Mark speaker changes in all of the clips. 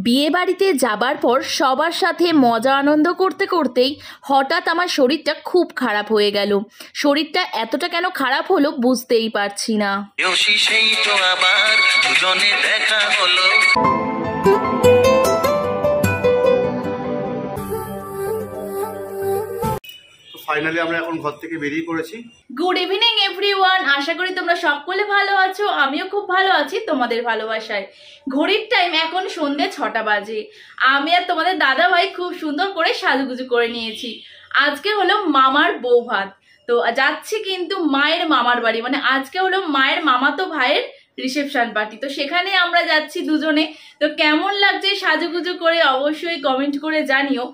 Speaker 1: বিয়ে বাড়িতে যাবার পর সবার সাথে মজা আনন্দ করতে করতেই হঠাৎ আমার শরীরটা খুব খারাপ হয়ে গেল। শরীরটা এতটা কেন খারাপ হলো বুঝতেই পারছি না।
Speaker 2: সেই তো আবার দুজনে দেখা হলো।
Speaker 3: ফাইনালি আমরা এখন ঘর থেকে বেরিয়ে পড়েছি।
Speaker 1: গুড ইভিনিং এভরিওয়ান, আশা করি তোমরা সকলে ভালো আছো। আমিও খুব ভালো আছি তোমাদের ভালোবাসায়। ঘড়ির টাইম এখন সন্ধ্যে 6টা বাজে। আমি আর তোমাদের দাদা ভাই খুব সুন্দর করে সাজুগুজু করে নিয়েছি। আজকে হলো মামার বউ ভাত, তো যাচ্ছি কিন্তু মায়ের মামার বাড়ি, মানে আজকে হলো মায়ের মামাতো ভাইয়ের রিসেপশন পার্টি। তো সেখানে আমরা যাচ্ছি দুজনে। তো কেমন লাগছে সাজুগুজু করে অবশ্যই কমেন্ট করে জানিও।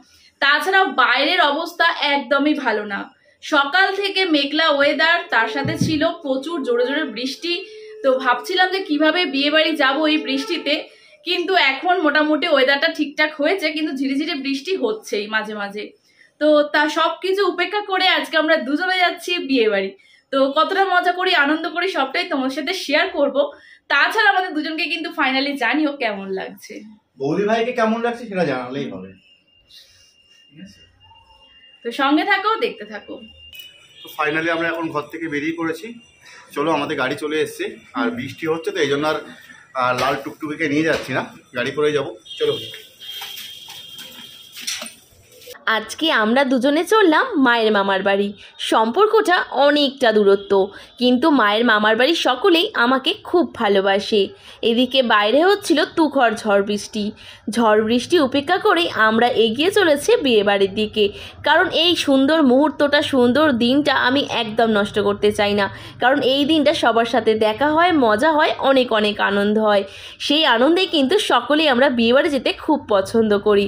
Speaker 1: তাছাড়াও বাইরের অবস্থা একদমই ভালো না। সকাল থেকে মেঘলা ওয়েদার, তার সাথে ছিল প্রচুর জোরে জোরে বৃষ্টি। তো ভাবছিলাম যে কিভাবে বিয়ে বাড়ি যাবো এই বৃষ্টিতে, কিন্তু এখন মোটামুটি ওয়েদারটা ঠিকঠাক হয়েছে, কিন্তু ঝিরিঝিরি বৃষ্টি হচ্ছেই মাঝে মাঝে। তো তা সবকিছু উপেক্ষা করে আজকে আমরা দুজনে যাচ্ছি বিয়ে বাড়ি। তো কতটা মজা করি, আনন্দ করি, সবটাই তোমার সাথে শেয়ার করব। তাছাড়া আমাদের দুজনকে কিন্তু ফাইনালি জানিও কেমন লাগছে।
Speaker 3: বৌদি ভাইকে কেমন লাগছে সেটা জানালেই হবে।
Speaker 1: তো সঙ্গে থাকো, দেখতে থাকো।
Speaker 3: তো ফাইনালি আমরা এখন ঘর থেকে বেরিয়ে পড়েছি। চলো, আমাদের গাড়ি চলে এসছে, আর বৃষ্টি হচ্ছে তো এই জন্য আর লাল টুকটুকিকে নিয়ে যাচ্ছি না, গাড়ি করে যাব। চলো।
Speaker 1: আজকে আমরা দুজনে চললাম মায়ের মামার বাড়ি। সম্পর্কটা অনেকটা দূরত্ব, কিন্তু মায়ের মামার বাড়ির সকলেই আমাকে খুব ভালোবাসে। এদিকে বাইরে হচ্ছিল তুখর ঝড় বৃষ্টি উপেক্ষা করেই আমরা এগিয়ে চলেছি বিয়ে বাড়ির দিকে। কারণ এই সুন্দর মুহূর্তটা, সুন্দর দিনটা আমি একদম নষ্ট করতে চাই না। কারণ এই দিনটা সবার সাথে দেখা হয়, মজা হয়, অনেক অনেক আনন্দ হয়। সেই আনন্দে কিন্তু সকলেই আমরা বিয়ে বাড়ি যেতে খুব পছন্দ করি।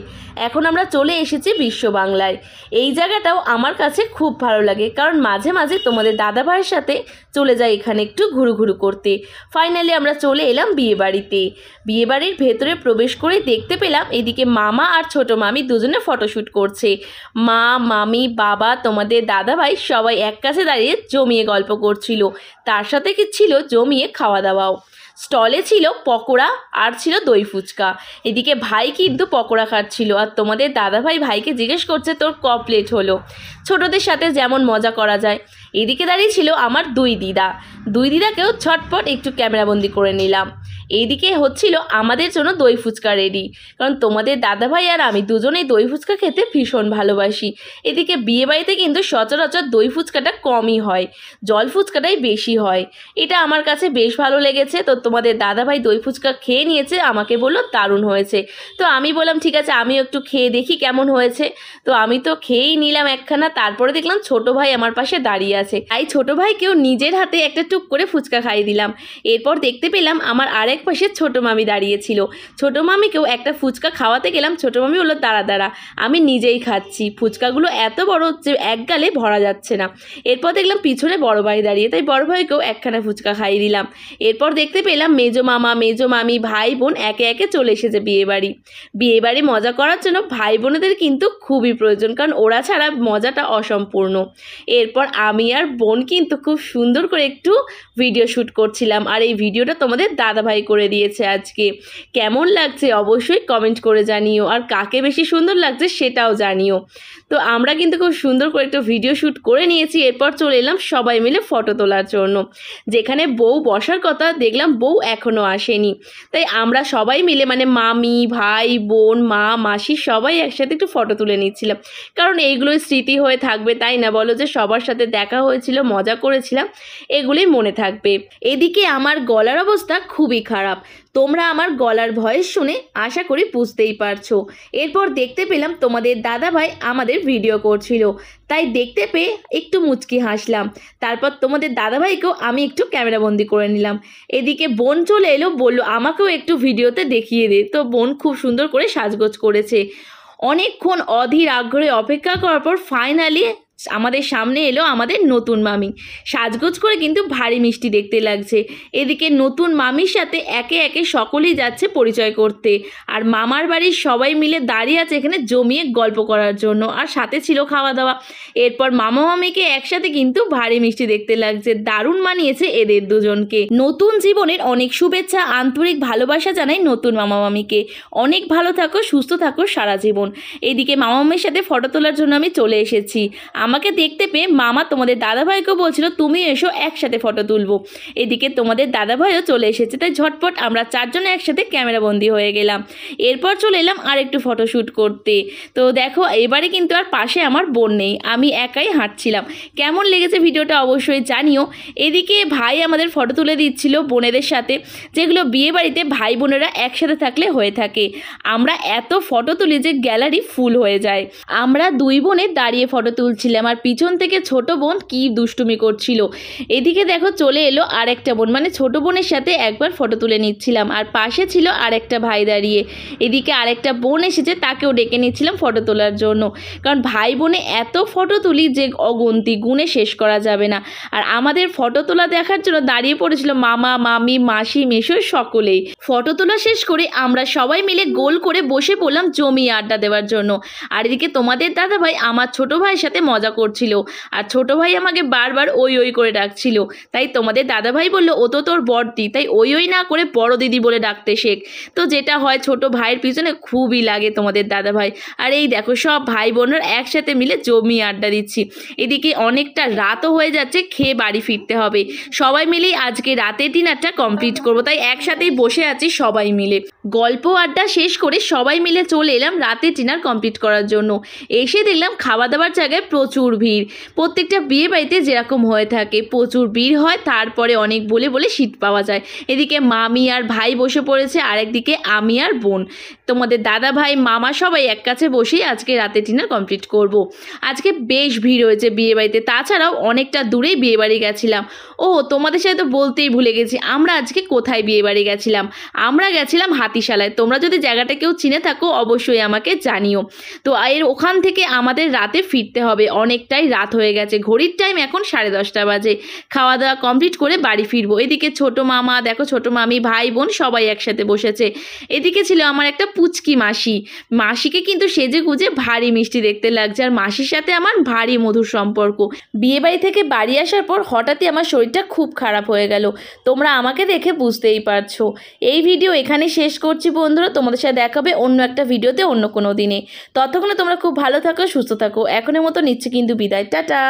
Speaker 1: এখন আমরা চলে এসেছি বিশ্ব বাংলায়। এই জায়গাটাও আমার কাছে খুব ভালো লাগে, কারণ মাঝে মাঝে তোমাদের দাদা ভাইয়ের সাথে চলে যাই এখানে একটু ঘুরু করতে। ফাইনালি আমরা চলে এলাম বিয়ে বাড়িতে। বিয়ে বাড়ির ভেতরে প্রবেশ করে দেখতে পেলাম এদিকে মামা আর ছোট মামি দুজনে ফটোশ্যুট করছে। মা, মামি, বাবা, তোমাদের দাদা ভাই সবাই এক কাছে দাঁড়িয়ে জমিয়ে গল্প করছিল। তার সাথে কি ছিল জমিয়ে খাওয়া দাওয়াও। স্টলে ছিল পকোড়া আর ছিল দই ফুচকা। এদিকে ভাই কিন্তু পকোড়া খাচ্ছিল, আর তোমাদের দাদা ভাইকে জিজ্ঞেস করছে তোর ক প্লেট হলো। ছোটদের সাথে যেমন মজা করা যায়। এদিকে দাঁড়িয়ে ছিল আমার দুই দিদাকেও ঝটপট একটু ক্যামেরাবন্দি করে নিলাম। এইদিকে হচ্ছিল আমাদের জন্য দই ফুচকা রেডি, কারণ তোমাদের দাদাভাই আর আমি দুজনেই দই ফুচকা খেতে ভীষণ ভালোবাসি। এদিকে বিয়ে বাড়িতে কিন্তু সচরাচর দই ফুচকাটা কমই হয়, জল ফুচকাটাই বেশি হয়। এটা আমার কাছে বেশ ভালো লেগেছে। তো তোমাদের দাদাভাই দই ফুচকা খেয়ে নিয়েছে, আমাকে বললো দারুণ হয়েছে। তো আমি বললাম ঠিক আছে, আমিও একটু খেয়ে দেখি কেমন হয়েছে। তো আমি তো খেয়েই নিলাম একখানা। তারপরে দেখলাম ছোট ভাই আমার পাশে দাঁড়িয়ে আছে, তাই ছোট ভাইকেও নিজের হাতে একটা টুক করে ফুচকা খাইয়ে দিলাম। এরপর দেখতে পেলাম আমার আরেক পাশে ছোট মামি দাঁড়িয়েছিল। ছোট মামিকেও একটা ফুচকা খাওয়াতে গেলাম। ছোট মামি বললো দাঁড়া আমি নিজেই খাচ্ছি। ফুচকাগুলো এত বড় যে এক গালে ভরা যাচ্ছে না। এরপর দেখলাম পিছনে বড় ভাই দাঁড়িয়ে, তাই বড় ভাইকেও একখানা ফুচকা খাইয়ে দিলাম। এরপর দেখতে পেলাম মেজো মামা, মেজো মামি, ভাই বোন একে একে চলে এসেছে বিয়ে বাড়ি মজা করার জন্য ভাই বোনেদের কিন্তু খুবই প্রয়োজন, কারণ ওরা ছাড়া মজাটা অসম্পূর্ণ। এরপর আমি আর বোন কিন্তু খুব সুন্দর করে একটু ভিডিও শ্যুট করছিলাম, আর এই ভিডিওটা তোমাদের দাদাভাই করে দিয়েছে আজকে। কেমন লাগছে অবশ্যই কমেন্ট করে জানিও, আর কাকে বেশি সুন্দর লাগছে সেটাও জানিও। তো আমরা কিন্তু খুব সুন্দর করে একটু ভিডিও শ্যুট করে নিয়েছি। এরপর চলে এলাম সবাই মিলে ফটো তোলার জন্য। যেখানে বউ বসার কথা, দেখলাম বউ এখনও আসেনি, তাই আমরা সবাই মিলে মানে মামি, ভাই, বোন, মা, মাসি সবাই একসাথে একটু ফটো তুলে নিচ্ছিলাম। কারণ এইগুলোই স্মৃতি হয়ে থাকবে, তাই না বলো? যে সবার সাথে দেখা হয়েছিল, মজা করেছিলাম, এগুলোই মনে থাকবে। এদিকে আমার গলার অবস্থা খুবই খারাপ, তোমরা আমার গলার ভয়েস শুনে আশা করি বুঝতেই পারছো। এরপর দেখতে পেলাম তোমাদের দাদাভাই আমাদের ভিডিও করছিল, তাই দেখতে পেয়ে একটু মুচকি হাসলাম। তারপর তোমাদের দাদাভাইকেও আমি একটু ক্যামেরাবন্দি করে নিলাম। এদিকে বোন চলে এলো, বললো আমাকেও একটু ভিডিওতে দেখিয়ে দে। তো বোন খুব সুন্দর করে সাজগোজ করেছে। অনেকক্ষণ অধীর আগ্রহে অপেক্ষা করার পর ফাইনালি আমাদের সামনে এলো আমাদের নতুন মামি। সাজগোজ করে কিন্তু ভারী মিষ্টি দেখতে লাগছে। এদিকে নতুন মামির সাথে একে একে সকলেই যাচ্ছে পরিচয় করতে, আর মামার বাড়ির সবাই মিলে দাঁড়িয়ে আছে এখানে জমিয়ে গল্প করার জন্য, আর সাথে ছিল খাওয়া দাওয়া। এরপর মামা মামিকে একসাথে কিন্তু ভারী মিষ্টি দেখতে লাগছে। দারুণ মানিয়েছে এদের দুজনকে। নতুন জীবনের অনেক শুভেচ্ছা, আন্তরিক ভালোবাসা জানাই নতুন মামা মামিকে। অনেক ভালো থাকো, সুস্থ থাকো সারা জীবন। এদিকে মামা মামির সাথে ফটো তোলার জন্য আমি চলে এসেছি। আমাকে দেখতে পেয়ে মামা তোমাদের দাদাভাইকেও বলছিল তুমি এসো একসাথে ফটো তুলবো। এদিকে তোমাদের দাদাভাইও চলে এসেছে, তাই ঝটপট আমরা চারজনে একসাথে ক্যামেরাবন্দি হয়ে গেলাম। এরপর চলে এলাম আর একটু ফটোশ্যুট করতে। তো দেখো এবারে কিন্তু আর পাশে আমার বোন নেই, আমি একাই হাঁটছিলাম। কেমন লেগেছে ভিডিওটা অবশ্যই জানিও। এদিকে ভাই আমাদের ফটো তুলে দিচ্ছিল বোনেদের সাথে, যেগুলো বিয়ে বাড়িতে ভাই বোনেরা একসাথে থাকলে হয়ে থাকে। আমরা এত ফটো তুলি যে গ্যালারি ফুল হয়ে যায়। আমরা দুই বোনে দাঁড়িয়ে ফটো তুলছিলাম, আর পিছন থেকে ছোট বোন কি দুষ্টুমি করছিল। এদিকে দেখো চলে এলো আরেকটা বোন, মানে ছোট বোনের সাথে একবার ফটো তুলে নিচ্ছিলাম, আর পাশে ছিল আরেকটা ভাই দাঁড়িয়ে। এদিকে আরেকটা বোন এসেছে, তাকেও ডেকে নিচ্ছিলাম ফটো তোলার জন্য, কারণ ভাই বোনে এত ফটো তুলি যে অগুন্তি, গুণে শেষ করা যাবে না। আর আমাদের ফটো তোলা দেখার জন্য দাঁড়িয়ে পড়েছিল মামা মামি মাসি মেশো সকলেই। ফটো তোলা শেষ করে আমরা সবাই মিলে গোল করে বসে পড়লাম জমিয়ে আড্ডা দেওয়ার জন্য। আর এদিকে তোমাদের দাদাভাই আমার ছোট ভাইয়ের সাথে মজা করছিল, আর ছোট ভাই আমাকে বারবার ওই ওই করে ডাকছিল। তাই তোমাদের দাদাভাই বললো ও তো তোর বড়দি, তাই ওই ওই না করে বড় দিদি বলে ডাকতে শেখ। তো যেটা হয় ছোট ভাইয়ের পিছনে খুবই লাগে তোমাদের দাদাভাই। আর এই দেখো সব ভাই বোনরা একসাথে মিলে জমিয়ে আড্ডা দিচ্ছি। এদিকে অনেকটা রাতও হয়ে যাচ্ছে, খেয়ে বাড়ি ফিরতে হবে। সবাই মিলেই আজকে রাতের ডিনারটা কমপ্লিট করবো, তাই একসাথেই বসে আছি সবাই মিলে। গল্প আড্ডা শেষ করে সবাই মিলে চলে এলাম রাতের ডিনার কমপ্লিট করার জন্য। এসে দেখলাম খাওয়া দাওয়ার জায়গায় প্রচুর ভিড়। প্রত্যেকটা বিয়ে বাড়িতে যেরকম হয়ে থাকে প্রচুর ভিড় হয়, তারপরে অনেক বলে বলে সিট পাওয়া যায়। এদিকে মামি আর ভাই বসে পড়েছে, আরেকদিকে আমি আর বোন। তোমাদের দাদা ভাই মামা সবাই এক কাছে বসেই আজকে রাতের ডিনার কমপ্লিট করব। আজকে বেশ ভিড় হয়েছে বিয়ে বাড়িতে, তাছাড়াও অনেকটা দূরেই বিয়ে বাড়ি গেছিলাম। ও তোমাদের সাথে তো বলতেই ভুলে গেছি, আমরা আজকে কোথায় বিয়ে বাড়ি গেছিলাম। আমরা গেছিলাম হাতিশালায়। তোমরা যদি জায়গাটা কেউ চিনে থাকো অবশ্যই আমাকে জানিও। তো এর ওখান থেকে আমাদের রাতে ফিরতে হবে, অনেকটাই রাত হয়ে গেছে। ঘড়ির টাইম এখন 10:30 বাজে। খাওয়া দাওয়া কমপ্লিট করে বাড়ি ফিরবো। এদিকে ছোট মামা দেখো, ছোট মামি ভাই বোন সবাই একসাথে বসেছে। এদিকে ছিল আমার একটা পুচকি মাসি। মাসিকে কিন্তু সেজে গুজে ভারী মিষ্টি দেখতে লাগছে, আর মাসির সাথে আমার ভারী মধুর সম্পর্ক। বিয়ে বাড়ি থেকে বাড়ি আসার পর হঠাৎই আমার শরীরটা খুব খারাপ হয়ে গেল। তোমরা আমাকে দেখে বুঝতেই পারছো। এই ভিডিও এখানে শেষ করছি বন্ধুরা, তোমাদের সাথে দেখাবে অন্য একটা ভিডিওতে অন্য কোনো দিনে। ততক্ষণে তোমরা খুব ভালো থাকো, সুস্থ থাকো। এখনের মতো নিচ্ছে কিন্তু বিদায়, টাটা।